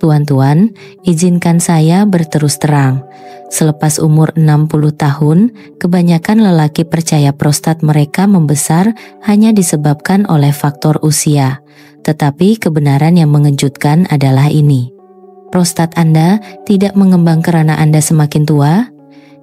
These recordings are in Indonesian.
Tuan-tuan, izinkan saya berterus terang. Selepas umur 60 tahun, kebanyakan lelaki percaya prostat mereka membesar hanya disebabkan oleh faktor usia. Tetapi kebenaran yang mengejutkan adalah ini. Prostat Anda tidak mengembang karena Anda semakin tua.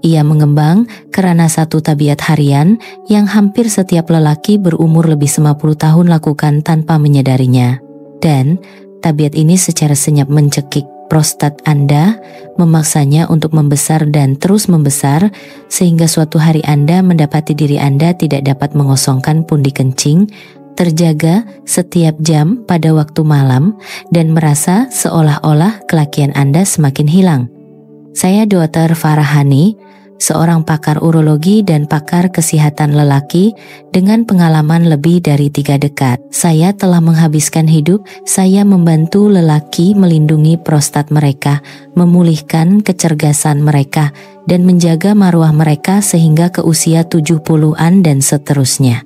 Ia mengembang karena satu tabiat harian yang hampir setiap lelaki berumur lebih 50 tahun lakukan tanpa menyadarinya. Dan tabiat ini secara senyap mencekik prostat Anda, memaksanya untuk membesar dan terus membesar, sehingga suatu hari Anda mendapati diri Anda tidak dapat mengosongkan pundi kencing, terjaga setiap jam pada waktu malam, dan merasa seolah-olah kelakian Anda semakin hilang. Saya Dr. Farahani, seorang pakar urologi dan pakar kesehatan lelaki dengan pengalaman lebih dari 3 dekad. Saya telah menghabiskan hidup saya membantu lelaki melindungi prostat mereka, memulihkan kecergasan mereka, dan menjaga marwah mereka sehingga ke usia 70-an dan seterusnya.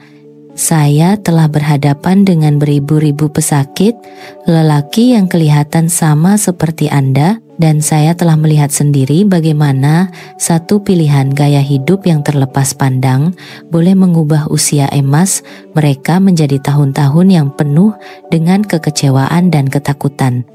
Saya telah berhadapan dengan beribu-ribu pesakit, lelaki yang kelihatan sama seperti Anda, dan saya telah melihat sendiri bagaimana satu pilihan gaya hidup yang terlepas pandang boleh mengubah usia emas mereka menjadi tahun-tahun yang penuh dengan kekecewaan dan ketakutan.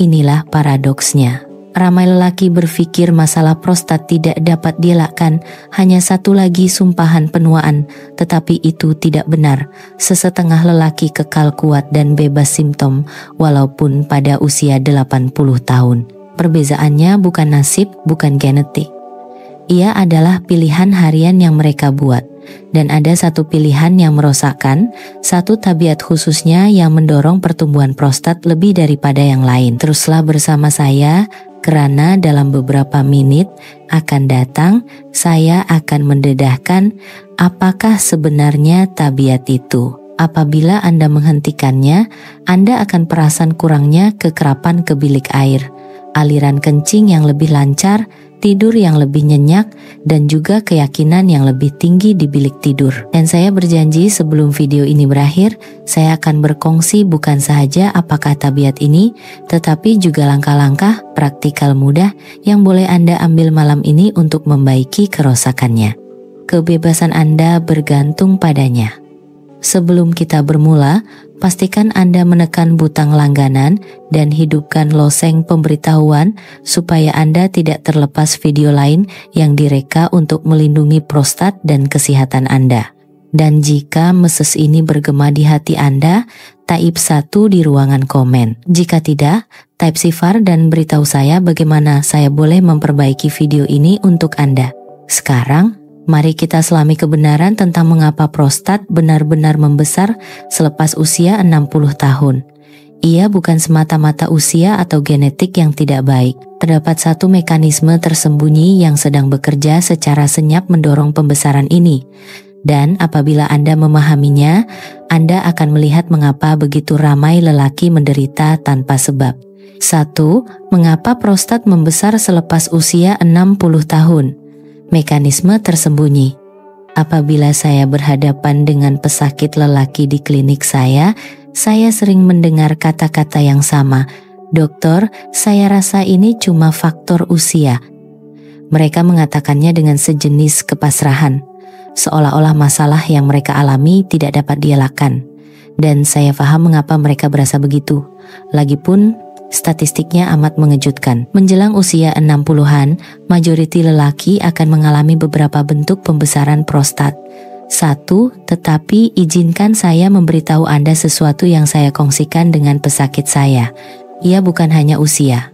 Inilah paradoksnya. Ramai lelaki berpikir masalah prostat tidak dapat dielakkan, hanya satu lagi sumpahan penuaan, tetapi itu tidak benar. Sesetengah lelaki kekal kuat dan bebas simptom, walaupun pada usia 80 tahun. Perbezaannya bukan nasib, bukan genetik. Ia adalah pilihan harian yang mereka buat. Dan ada satu pilihan yang merosakkan, satu tabiat khususnya yang mendorong pertumbuhan prostat lebih daripada yang lain. Teruslah bersama saya, karena dalam beberapa menit akan datang, saya akan mendedahkan apakah sebenarnya tabiat itu. Apabila Anda menghentikannya, Anda akan perasan kurangnya kekerapan ke bilik air, aliran kencing yang lebih lancar, tidur yang lebih nyenyak, dan juga keyakinan yang lebih tinggi di bilik tidur. Dan saya berjanji sebelum video ini berakhir, saya akan berkongsi bukan sahaja apakah tabiat ini, tetapi juga langkah-langkah praktikal mudah yang boleh Anda ambil malam ini untuk membaiki kerosakannya. Kebebasan Anda bergantung padanya. Sebelum kita bermula, pastikan Anda menekan butang langganan dan hidupkan loseng pemberitahuan supaya Anda tidak terlepas video lain yang direka untuk melindungi prostat dan kesehatan Anda. Dan jika meses ini bergema di hati Anda, type 1 di ruangan komen. Jika tidak, type sifar dan beritahu saya bagaimana saya boleh memperbaiki video ini untuk Anda. Sekarang, mari kita selami kebenaran tentang mengapa prostat benar-benar membesar selepas usia 60 tahun. Ia bukan semata-mata usia atau genetik yang tidak baik. Terdapat satu mekanisme tersembunyi yang sedang bekerja secara senyap mendorong pembesaran ini. Dan apabila Anda memahaminya, Anda akan melihat mengapa begitu ramai lelaki menderita tanpa sebab. 1. Mengapa prostat membesar selepas usia 60 tahun? Mekanisme tersembunyi. Apabila saya berhadapan dengan pesakit lelaki di klinik saya sering mendengar kata-kata yang sama. Dokter, saya rasa ini cuma faktor usia. Mereka mengatakannya dengan sejenis kepasrahan, seolah-olah masalah yang mereka alami tidak dapat dielakkan. Dan saya paham mengapa mereka berasa begitu. Lagipun, statistiknya amat mengejutkan. Menjelang usia 60-an, majoriti lelaki akan mengalami beberapa bentuk pembesaran prostat. 1. Tetapi izinkan saya memberitahu Anda sesuatu yang saya kongsikan dengan pesakit saya. Ia bukan hanya usia.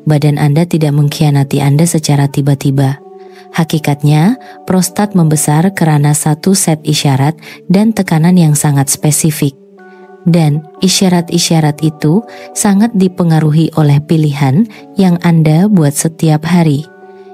Badan Anda tidak mengkhianati Anda secara tiba-tiba. Hakikatnya, prostat membesar karena satu set isyarat dan tekanan yang sangat spesifik. Dan isyarat-isyarat itu sangat dipengaruhi oleh pilihan yang Anda buat setiap hari.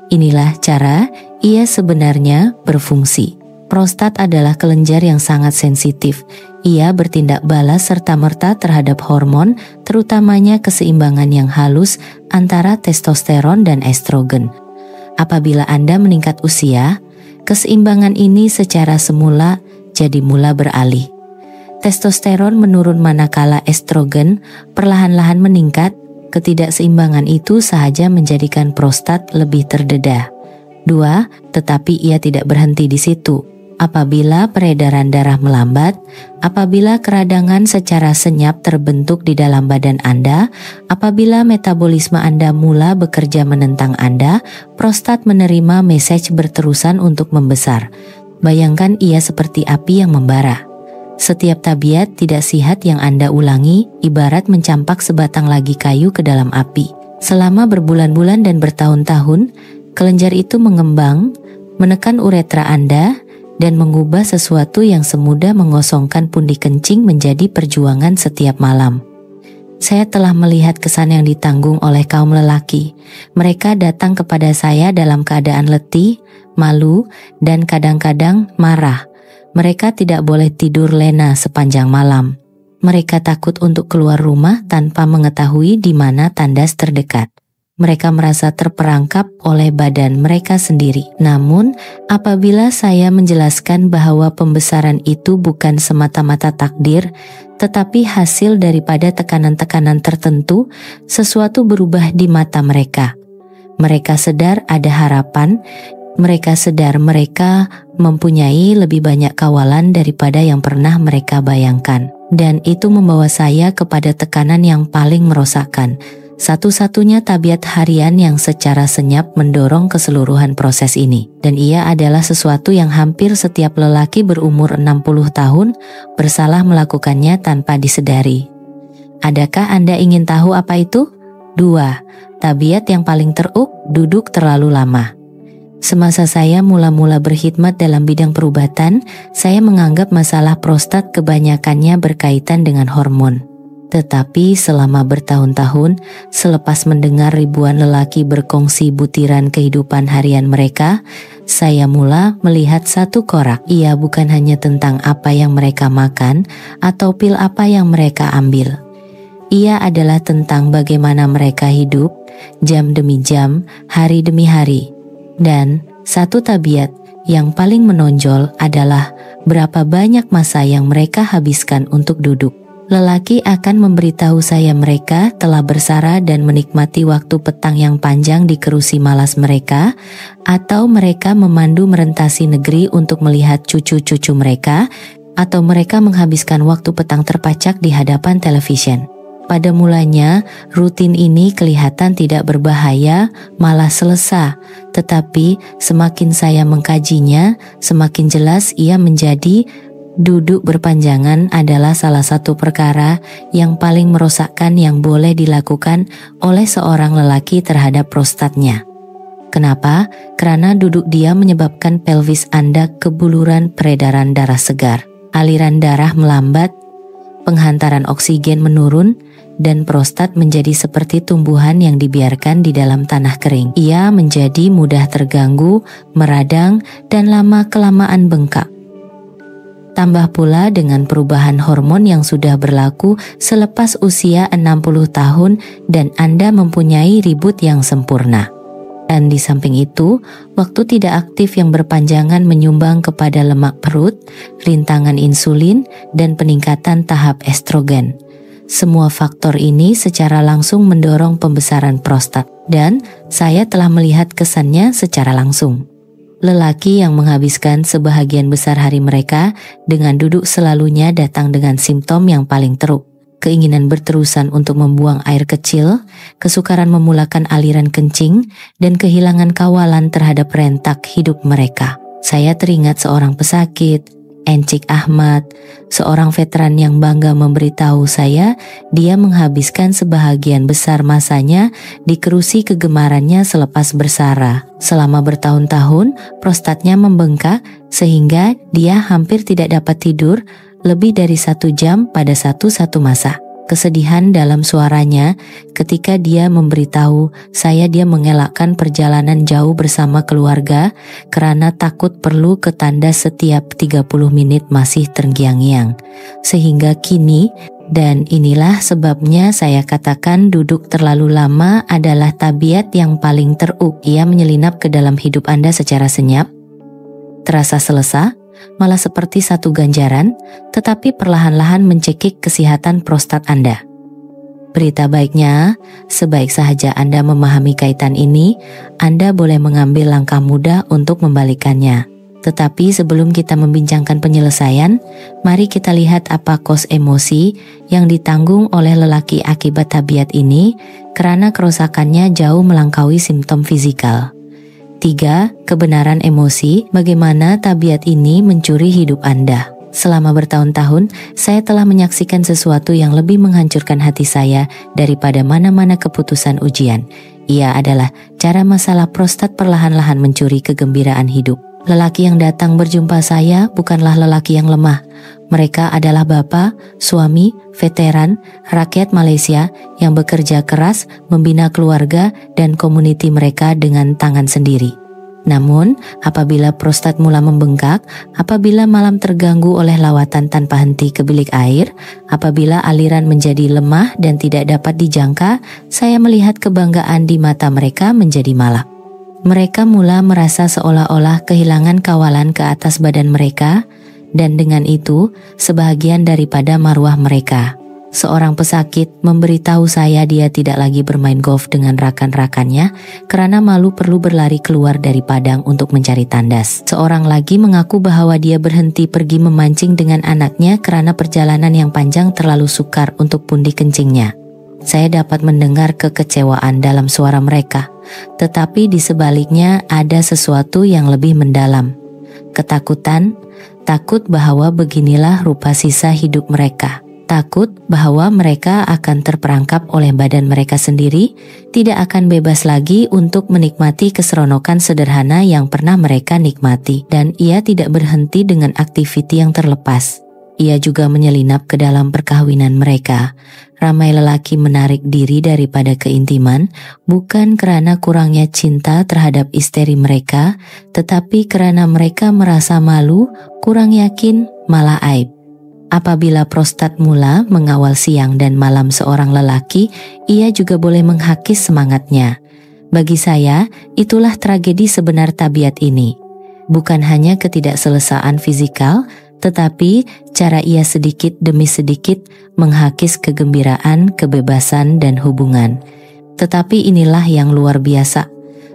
Inilah cara ia sebenarnya berfungsi. Prostat adalah kelenjar yang sangat sensitif. Ia bertindak balas serta-merta terhadap hormon, terutamanya keseimbangan yang halus antara testosteron dan estrogen. Apabila Anda meningkat usia, keseimbangan ini secara semula jadi mula beralih. Testosteron menurun manakala estrogen perlahan-lahan meningkat, Ketidakseimbangan itu sahaja menjadikan prostat lebih terdedah. 2. Tetapi ia tidak berhenti di situ. Apabila peredaran darah melambat, apabila keradangan secara senyap terbentuk di dalam badan Anda, apabila metabolisme Anda mula bekerja menentang Anda, prostat menerima message berterusan untuk membesar. Bayangkan ia seperti api yang membara. Setiap tabiat tidak sihat yang Anda ulangi, ibarat mencampak sebatang lagi kayu ke dalam api. Selama berbulan-bulan dan bertahun-tahun, kelenjar itu mengembang, menekan uretra Anda, dan mengubah sesuatu yang semudah mengosongkan pundi kencing menjadi perjuangan setiap malam. Saya telah melihat kesan yang ditanggung oleh kaum lelaki. Mereka datang kepada saya dalam keadaan letih, malu, dan kadang-kadang marah. Mereka tidak boleh tidur lena sepanjang malam. Mereka takut untuk keluar rumah tanpa mengetahui di mana tandas terdekat. Mereka merasa terperangkap oleh badan mereka sendiri. Namun, apabila saya menjelaskan bahwa pembesaran itu bukan semata-mata takdir, tetapi hasil daripada tekanan-tekanan tertentu, sesuatu berubah di mata mereka. Mereka sadar ada harapan, mereka sadar mereka mempunyai lebih banyak kawalan daripada yang pernah mereka bayangkan. Dan itu membawa saya kepada tekanan yang paling merosakkan. Satu-satunya tabiat harian yang secara senyap mendorong keseluruhan proses ini. Dan ia adalah sesuatu yang hampir setiap lelaki berumur 60 tahun bersalah melakukannya tanpa disedari. Adakah Anda ingin tahu apa itu? 2. Tabiat yang paling teruk, duduk terlalu lama. Semasa saya mula-mula berkhidmat dalam bidang perubatan, saya menganggap masalah prostat kebanyakannya berkaitan dengan hormon. Tetapi selama bertahun-tahun, selepas mendengar ribuan lelaki berkongsi butiran kehidupan harian mereka, saya mula melihat satu korak. Ia bukan hanya tentang apa yang mereka makan atau pil apa yang mereka ambil. Ia adalah tentang bagaimana mereka hidup, jam demi jam, hari demi hari. Dan satu tabiat yang paling menonjol adalah berapa banyak masa yang mereka habiskan untuk duduk. Lelaki akan memberitahu saya mereka telah bersara dan menikmati waktu petang yang panjang di kerusi malas mereka, atau mereka memandu merentasi negeri untuk melihat cucu-cucu mereka, atau mereka menghabiskan waktu petang terpacak di hadapan televisyen. Pada mulanya, rutin ini kelihatan tidak berbahaya, malah selesa, tetapi semakin saya mengkajinya, semakin jelas ia menjadi duduk berpanjangan adalah salah satu perkara yang paling merosakkan yang boleh dilakukan oleh seorang lelaki terhadap prostatnya. Kenapa? Karena duduk diam menyebabkan pelvis Anda kebuluran peredaran darah segar, aliran darah melambat, penghantaran oksigen menurun, dan prostat menjadi seperti tumbuhan yang dibiarkan di dalam tanah kering. Ia menjadi mudah terganggu, meradang, dan lama-kelamaan bengkak. Tambah pula dengan perubahan hormon yang sudah berlaku selepas usia 60 tahun dan Anda mempunyai ribut yang sempurna. Dan di samping itu, waktu tidak aktif yang berpanjangan menyumbang kepada lemak perut, rintangan insulin, dan peningkatan tahap estrogen. Semua faktor ini secara langsung mendorong pembesaran prostat, dan saya telah melihat kesannya secara langsung. Lelaki yang menghabiskan sebahagian besar hari mereka dengan duduk selalunya datang dengan simptom yang paling teruk. Keinginan berterusan untuk membuang air kecil, kesukaran memulakan aliran kencing, dan kehilangan kawalan terhadap rentak hidup mereka. Saya teringat seorang pesakit, Encik Ahmad, seorang veteran yang bangga memberitahu saya dia menghabiskan sebahagian besar masanya di kerusi kegemarannya selepas bersara. Selama bertahun-tahun, prostatnya membengkak sehingga dia hampir tidak dapat tidur lebih dari 1 jam pada satu masa. Kesedihan dalam suaranya ketika dia memberitahu saya dia mengelakkan perjalanan jauh bersama keluarga karena takut perlu ke tandas setiap 30 menit masih terngiang-ngiang. Sehingga kini, dan inilah sebabnya saya katakan duduk terlalu lama adalah tabiat yang paling teruk. Ia menyelinap ke dalam hidup Anda secara senyap, terasa selesa, malah seperti satu ganjaran, tetapi perlahan-lahan mencekik kesehatan prostat Anda. Berita baiknya, sebaik sahaja Anda memahami kaitan ini, Anda boleh mengambil langkah mudah untuk membalikannya. Tetapi sebelum kita membincangkan penyelesaian, mari kita lihat apa kos emosi yang ditanggung oleh lelaki akibat tabiat ini, karena kerusakannya jauh melampaui simptom fisikal. 3. Kebenaran emosi, bagaimana tabiat ini mencuri hidup Anda. Selama bertahun-tahun, saya telah menyaksikan sesuatu yang lebih menghancurkan hati saya daripada mana-mana keputusan ujian. Ia adalah cara masalah prostat perlahan-lahan mencuri kegembiraan hidup. Lelaki yang datang berjumpa saya bukanlah lelaki yang lemah. Mereka adalah bapak, suami, veteran, rakyat Malaysia yang bekerja keras membina keluarga dan komuniti mereka dengan tangan sendiri. Namun, apabila prostat mula membengkak, apabila malam terganggu oleh lawatan tanpa henti ke bilik air, apabila aliran menjadi lemah dan tidak dapat dijangka, saya melihat kebanggaan di mata mereka menjadi malak. Mereka mula merasa seolah-olah kehilangan kawalan ke atas badan mereka, dan dengan itu, sebahagian daripada marwah mereka. Seorang pesakit memberitahu saya dia tidak lagi bermain golf dengan rakan-rakannya karena malu perlu berlari keluar dari padang untuk mencari tandas. Seorang lagi mengaku bahwa dia berhenti pergi memancing dengan anaknya karena perjalanan yang panjang terlalu sukar untuk pundi kencingnya. Saya dapat mendengar kekecewaan dalam suara mereka, tetapi di sebaliknya ada sesuatu yang lebih mendalam. Ketakutan, takut bahwa beginilah rupa sisa hidup mereka. Takut bahwa mereka akan terperangkap oleh badan mereka sendiri, tidak akan bebas lagi untuk menikmati keseronokan sederhana yang pernah mereka nikmati, dan ia tidak berhenti dengan aktiviti yang terlepas. Ia juga menyelinap ke dalam perkawinan mereka. Ramai lelaki menarik diri daripada keintiman, bukan karena kurangnya cinta terhadap istri mereka, tetapi karena mereka merasa malu, kurang yakin, malah aib. Apabila prostat mula mengawal siang dan malam seorang lelaki, ia juga boleh menghakis semangatnya. Bagi saya, itulah tragedi sebenar tabiat ini. Bukan hanya ketidakselesaan fisikal, tetapi cara ia sedikit demi sedikit menghakis kegembiraan, kebebasan, dan hubungan. Tetapi inilah yang luar biasa.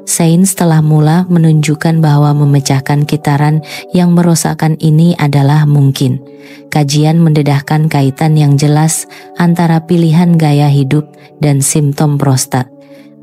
Sains telah mula menunjukkan bahwa memecahkan kitaran yang merosakkan ini adalah mungkin. Kajian mendedahkan kaitan yang jelas antara pilihan gaya hidup dan simptom prostat.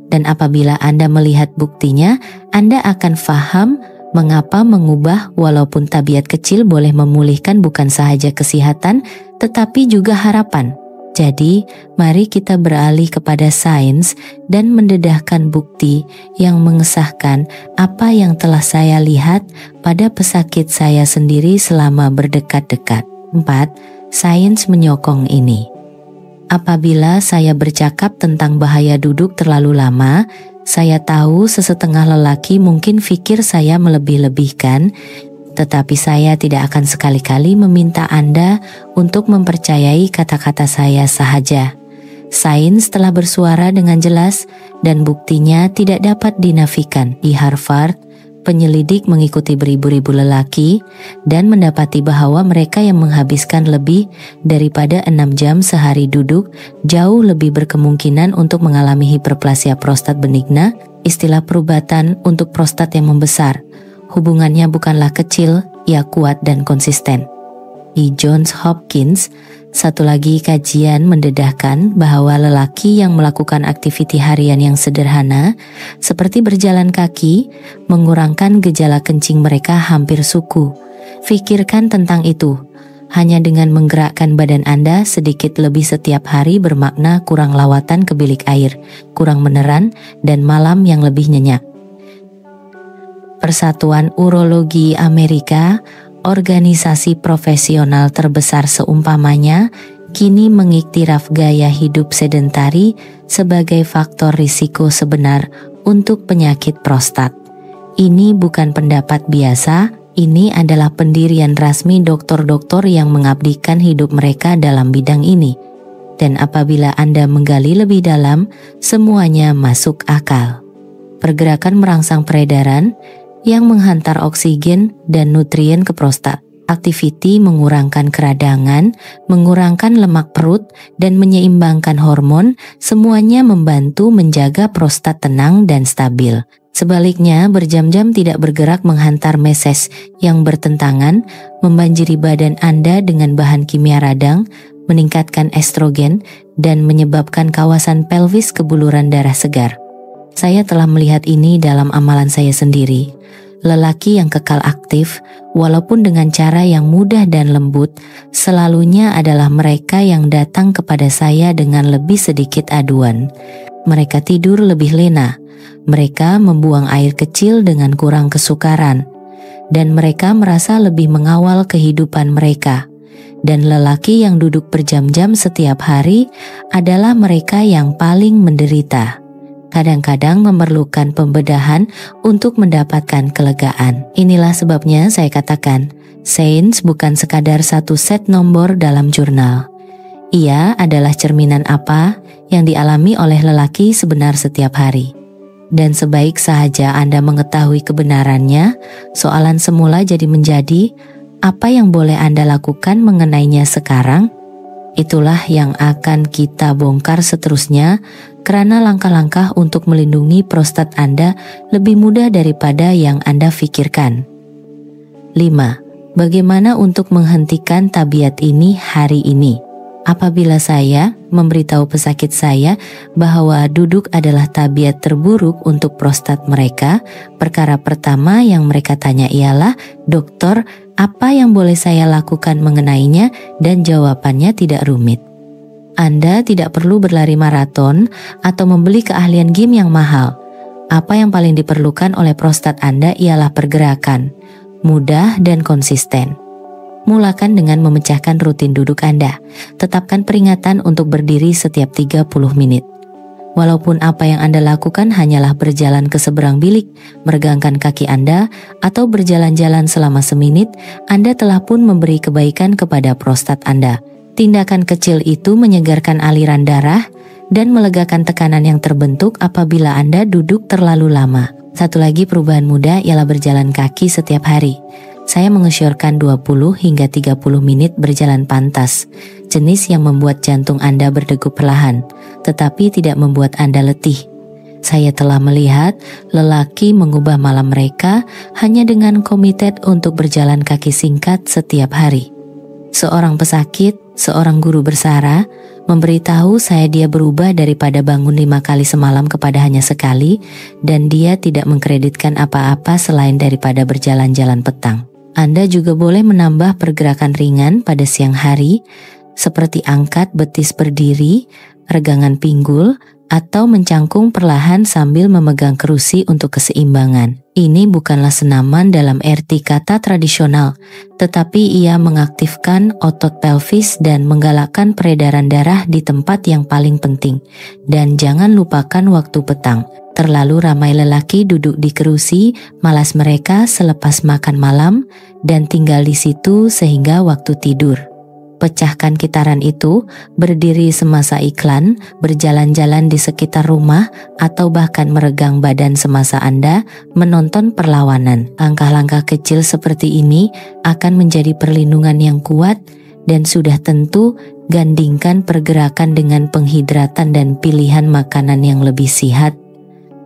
Dan apabila Anda melihat buktinya, Anda akan paham mengapa mengubah walaupun tabiat kecil boleh memulihkan bukan sahaja kesehatan, tetapi juga harapan. Jadi, mari kita beralih kepada sains dan mendedahkan bukti yang mengesahkan apa yang telah saya lihat pada pesakit saya sendiri selama berdekat-dekat. 4. Sains menyokong ini. Apabila saya bercakap tentang bahaya duduk terlalu lama, saya tahu sesetengah lelaki mungkin pikir saya melebih-lebihkan, tetapi saya tidak akan sekali-kali meminta Anda untuk mempercayai kata-kata saya sahaja. Sains telah bersuara dengan jelas dan buktinya tidak dapat dinafikan. Di Harvard, penyelidik mengikuti beribu-ribu lelaki dan mendapati bahwa mereka yang menghabiskan lebih daripada 6 jam sehari duduk jauh lebih berkemungkinan untuk mengalami hiperplasia prostat benigna, istilah perubatan untuk prostat yang membesar. Hubungannya bukanlah kecil, ia kuat dan konsisten. Di Johns Hopkins, satu lagi kajian mendedahkan bahwa lelaki yang melakukan aktiviti harian yang sederhana, seperti berjalan kaki, mengurangkan gejala kencing mereka hampir suku. Pikirkan tentang itu. Hanya dengan menggerakkan badan Anda sedikit lebih setiap hari bermakna kurang lawatan ke bilik air, kurang meneran, dan malam yang lebih nyenyak. Persatuan Urologi Amerika, organisasi profesional terbesar seumpamanya, kini mengiktiraf gaya hidup sedentari sebagai faktor risiko sebenar untuk penyakit prostat. Ini bukan pendapat biasa, ini adalah pendirian rasmi dokter-dokter yang mengabdikan hidup mereka dalam bidang ini. Dan apabila Anda menggali lebih dalam, semuanya masuk akal. Pergerakan merangsang peredaran yang menghantar oksigen dan nutrien ke prostat. Activity mengurangkan keradangan, mengurangkan lemak perut, dan menyeimbangkan hormon, semuanya membantu menjaga prostat tenang dan stabil. Sebaliknya, berjam-jam tidak bergerak menghantar meses yang bertentangan, membanjiri badan Anda dengan bahan kimia radang, meningkatkan estrogen, dan menyebabkan kawasan pelvis kebuluran darah segar. Saya telah melihat ini dalam amalan saya sendiri. Lelaki yang kekal aktif, walaupun dengan cara yang mudah dan lembut, selalunya adalah mereka yang datang kepada saya dengan lebih sedikit aduan. Mereka tidur lebih lena, mereka membuang air kecil dengan kurang kesukaran, dan mereka merasa lebih mengawal kehidupan mereka. Dan lelaki yang duduk berjam-jam setiap hari adalah mereka yang paling menderita. Kadang-kadang memerlukan pembedahan untuk mendapatkan kelegaan. Inilah sebabnya saya katakan, sains bukan sekadar satu set nomor dalam jurnal. Ia adalah cerminan apa yang dialami oleh lelaki sebenar setiap hari. Dan sebaik sahaja Anda mengetahui kebenarannya, soalan semula jadi menjadi, apa yang boleh Anda lakukan mengenainya sekarang? Itulah yang akan kita bongkar seterusnya, karena langkah-langkah untuk melindungi prostat Anda lebih mudah daripada yang Anda pikirkan. 5. Bagaimana untuk menghentikan tabiat ini hari ini? Apabila saya memberitahu pesakit saya bahwa duduk adalah tabiat terburuk untuk prostat mereka, perkara pertama yang mereka tanya ialah, "Dokter, apa yang boleh saya lakukan mengenainya?" Dan jawabannya tidak rumit. Anda tidak perlu berlari maraton atau membeli keahlian gym yang mahal. Apa yang paling diperlukan oleh prostat Anda ialah pergerakan, mudah dan konsisten. Mulakan dengan memecahkan rutin duduk Anda. Tetapkan peringatan untuk berdiri setiap 30 menit. Walaupun apa yang Anda lakukan hanyalah berjalan ke seberang bilik, meregangkan kaki Anda, atau berjalan-jalan selama semenit, Anda telah pun memberi kebaikan kepada prostat Anda. Tindakan kecil itu menyegarkan aliran darah dan melegakan tekanan yang terbentuk apabila Anda duduk terlalu lama. Satu lagi perubahan mudah ialah berjalan kaki setiap hari. Saya mengesyorkan 20 hingga 30 menit berjalan pantas, jenis yang membuat jantung Anda berdegup perlahan, tetapi tidak membuat Anda letih. Saya telah melihat lelaki mengubah malam mereka hanya dengan komited untuk berjalan kaki singkat setiap hari. Seorang pesakit, seorang guru bersara, memberitahu saya dia berubah daripada bangun 5 kali semalam kepada hanya sekali, dan dia tidak mengkreditkan apa-apa selain daripada berjalan-jalan petang. Anda juga boleh menambah pergerakan ringan pada siang hari, seperti angkat betis berdiri, regangan pinggul, atau mencangkung perlahan sambil memegang kerusi untuk keseimbangan. Ini bukanlah senaman dalam arti kata tradisional, tetapi ia mengaktifkan otot pelvis dan menggalakkan peredaran darah di tempat yang paling penting. Dan jangan lupakan waktu petang. Terlalu ramai lelaki duduk di kerusi, malas mereka selepas makan malam, dan tinggal di situ sehingga waktu tidur. Pecahkan kitaran itu, berdiri semasa iklan, berjalan-jalan di sekitar rumah, atau bahkan meregang badan semasa Anda menonton perlawanan. Langkah-langkah kecil seperti ini akan menjadi perlindungan yang kuat, dan sudah tentu gandingkan pergerakan dengan penghidratan dan pilihan makanan yang lebih sehat.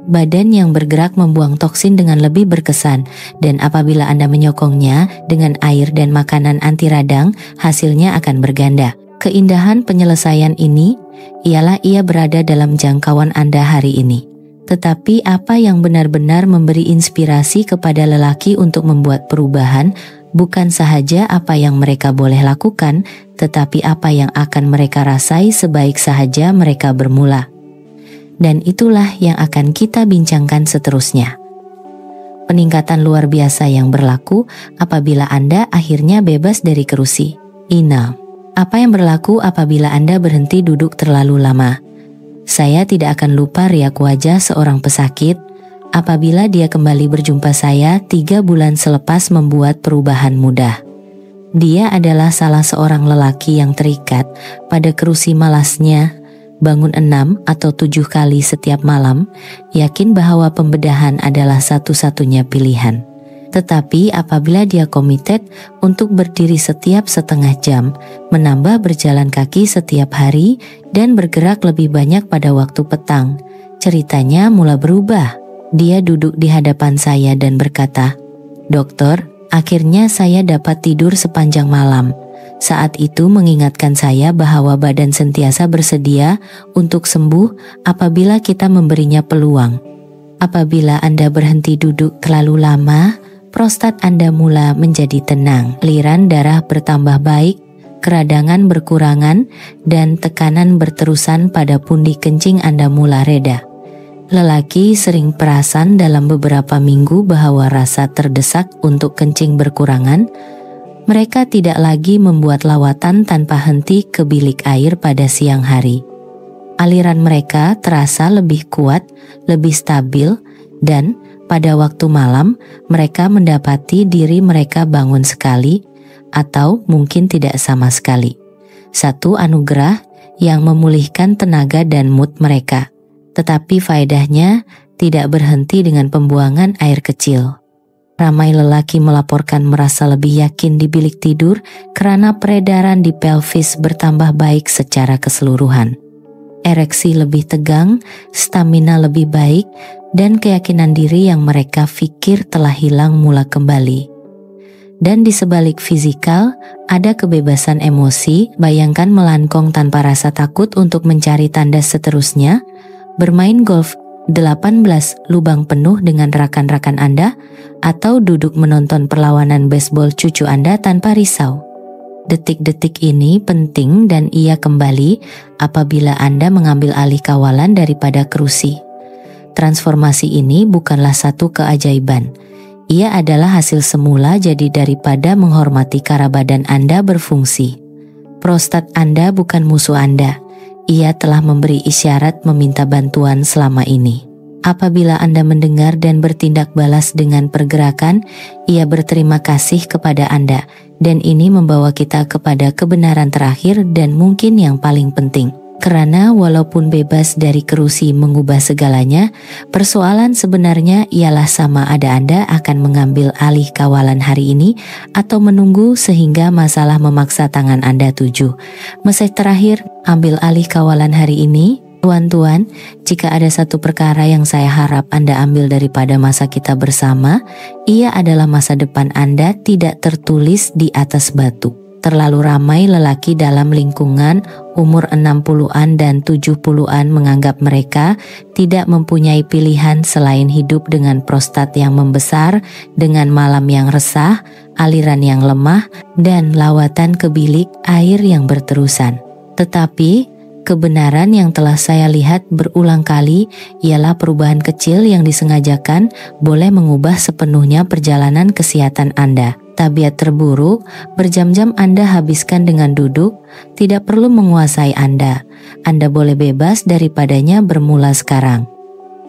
Badan yang bergerak membuang toksin dengan lebih berkesan, dan apabila Anda menyokongnya dengan air dan makanan anti radang, hasilnya akan berganda. Keindahan penyelesaian ini ialah ia berada dalam jangkauan Anda hari ini. Tetapi apa yang benar-benar memberi inspirasi kepada lelaki untuk membuat perubahan bukan sahaja apa yang mereka boleh lakukan, tetapi apa yang akan mereka rasai sebaik sahaja mereka bermula. Dan itulah yang akan kita bincangkan seterusnya. Peningkatan luar biasa yang berlaku apabila Anda akhirnya bebas dari kerusi. Ina, apa yang berlaku apabila Anda berhenti duduk terlalu lama? Saya tidak akan lupa riak wajah seorang pesakit apabila dia kembali berjumpa saya 3 bulan selepas membuat perubahan mudah. Dia adalah salah seorang lelaki yang terikat pada kerusi malasnya, bangun 6 atau 7 kali setiap malam, yakin bahwa pembedahan adalah satu-satunya pilihan. Tetapi apabila dia komited untuk berdiri setiap setengah jam, menambah berjalan kaki setiap hari, dan bergerak lebih banyak pada waktu petang, ceritanya mulai berubah. Dia duduk di hadapan saya dan berkata, "Dokter, akhirnya saya dapat tidur sepanjang malam." Saat itu mengingatkan saya bahwa badan sentiasa bersedia untuk sembuh apabila kita memberinya peluang. Apabila Anda berhenti duduk terlalu lama, prostat Anda mulai menjadi tenang, aliran darah bertambah baik, keradangan berkurangan, dan tekanan berterusan pada pundi kencing Anda mulai reda. Lelaki sering perasan dalam beberapa minggu bahwa rasa terdesak untuk kencing berkurangan. Mereka tidak lagi membuat lawatan tanpa henti ke bilik air pada siang hari. Aliran mereka terasa lebih kuat, lebih stabil, dan pada waktu malam mereka mendapati diri mereka bangun sekali atau mungkin tidak sama sekali. Satu anugerah yang memulihkan tenaga dan mood mereka. Tetapi faedahnya tidak berhenti dengan pembuangan air kecil. Ramai lelaki melaporkan merasa lebih yakin di bilik tidur karena peredaran di pelvis bertambah baik secara keseluruhan. Ereksi lebih tegang, stamina lebih baik, dan keyakinan diri yang mereka pikir telah hilang mulai kembali. Dan di sebalik fisikal, ada kebebasan emosi. Bayangkan melangkong tanpa rasa takut untuk mencari tanda seterusnya, bermain golf 18 lubang penuh dengan rekan-rekan Anda, atau duduk menonton perlawanan baseball cucu Anda tanpa risau. Detik-detik ini penting dan ia kembali apabila Anda mengambil alih kawalan daripada kerusi. Transformasi ini bukanlah satu keajaiban. Ia adalah hasil semula jadi daripada menghormati cara badan Anda berfungsi. Prostat Anda bukan musuh Anda. Ia telah memberi isyarat meminta bantuan selama ini. Apabila Anda mendengar dan bertindak balas dengan pergerakan, ia berterima kasih kepada Anda, dan ini membawa kita kepada kebenaran terakhir dan mungkin yang paling penting. Karena walaupun bebas dari kerusi mengubah segalanya, persoalan sebenarnya ialah sama ada Anda akan mengambil alih kawalan hari ini atau menunggu sehingga masalah memaksa tangan Anda tuju. Mesej terakhir, ambil alih kawalan hari ini. Tuan-tuan, jika ada satu perkara yang saya harap Anda ambil daripada masa kita bersama, ia adalah masa depan Anda tidak tertulis di atas batu. Terlalu ramai lelaki dalam lingkungan umur 60-an dan 70-an menganggap mereka tidak mempunyai pilihan selain hidup dengan prostat yang membesar, dengan malam yang resah, aliran yang lemah, dan lawatan ke bilik air yang berterusan. Tetapi kebenaran yang telah saya lihat berulang kali ialah perubahan kecil yang disengajakan boleh mengubah sepenuhnya perjalanan kesehatan Anda. Tabiat terburuk, berjam-jam Anda habiskan dengan duduk, tidak perlu menguasai Anda. Anda boleh bebas daripadanya bermula sekarang.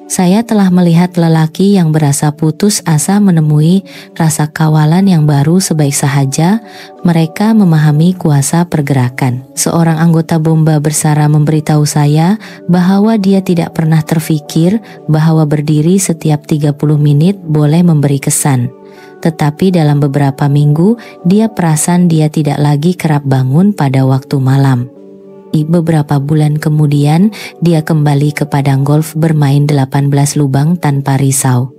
Saya telah melihat lelaki yang berasa putus asa menemui rasa kawalan yang baru sebaik sahaja mereka memahami kuasa pergerakan. Seorang anggota bomba bersara memberitahu saya bahwa dia tidak pernah terfikir bahwa berdiri setiap 30 menit boleh memberi kesan. Tetapi dalam beberapa minggu, dia perasan dia tidak lagi kerap bangun pada waktu malam. Beberapa bulan kemudian, dia kembali ke padang golf bermain 18 lubang tanpa risau.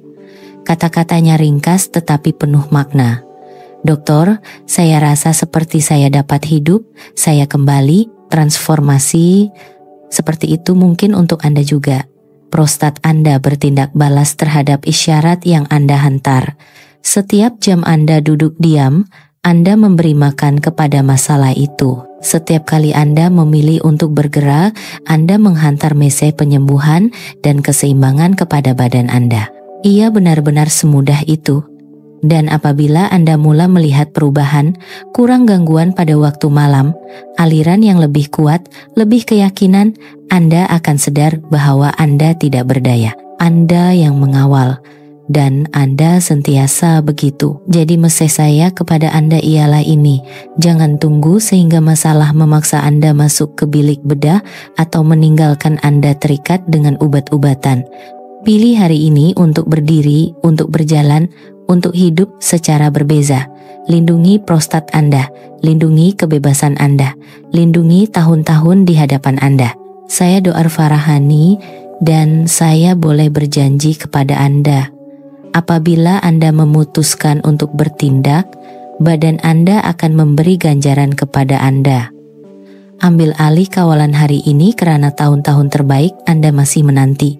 Kata-katanya ringkas tetapi penuh makna. "Dokter, saya rasa seperti saya dapat hidup, saya kembali, transformasi." Seperti itu mungkin untuk Anda juga. Prostat Anda bertindak balas terhadap isyarat yang Anda hantar. Setiap jam Anda duduk diam, Anda memberi makan kepada masalah itu. Setiap kali Anda memilih untuk bergerak, Anda menghantar mesej penyembuhan dan keseimbangan kepada badan Anda. Ia benar-benar semudah itu. Dan apabila Anda mulai melihat perubahan, kurang gangguan pada waktu malam, aliran yang lebih kuat, lebih keyakinan, Anda akan sadar bahwa Anda tidak berdaya. Anda yang mengawal. Dan Anda sentiasa begitu. Jadi mesej saya kepada Anda ialah ini. Jangan tunggu sehingga masalah memaksa Anda masuk ke bilik bedah atau meninggalkan Anda terikat dengan ubat-ubatan. Pilih hari ini untuk berdiri, untuk berjalan, untuk hidup secara berbeza. Lindungi prostat Anda, lindungi kebebasan Anda, lindungi tahun-tahun di hadapan Anda. Saya Doar Farahani dan saya boleh berjanji kepada Anda. Apabila Anda memutuskan untuk bertindak, badan Anda akan memberi ganjaran kepada Anda. Ambil alih kawalan hari ini karena tahun-tahun terbaik Anda masih menanti.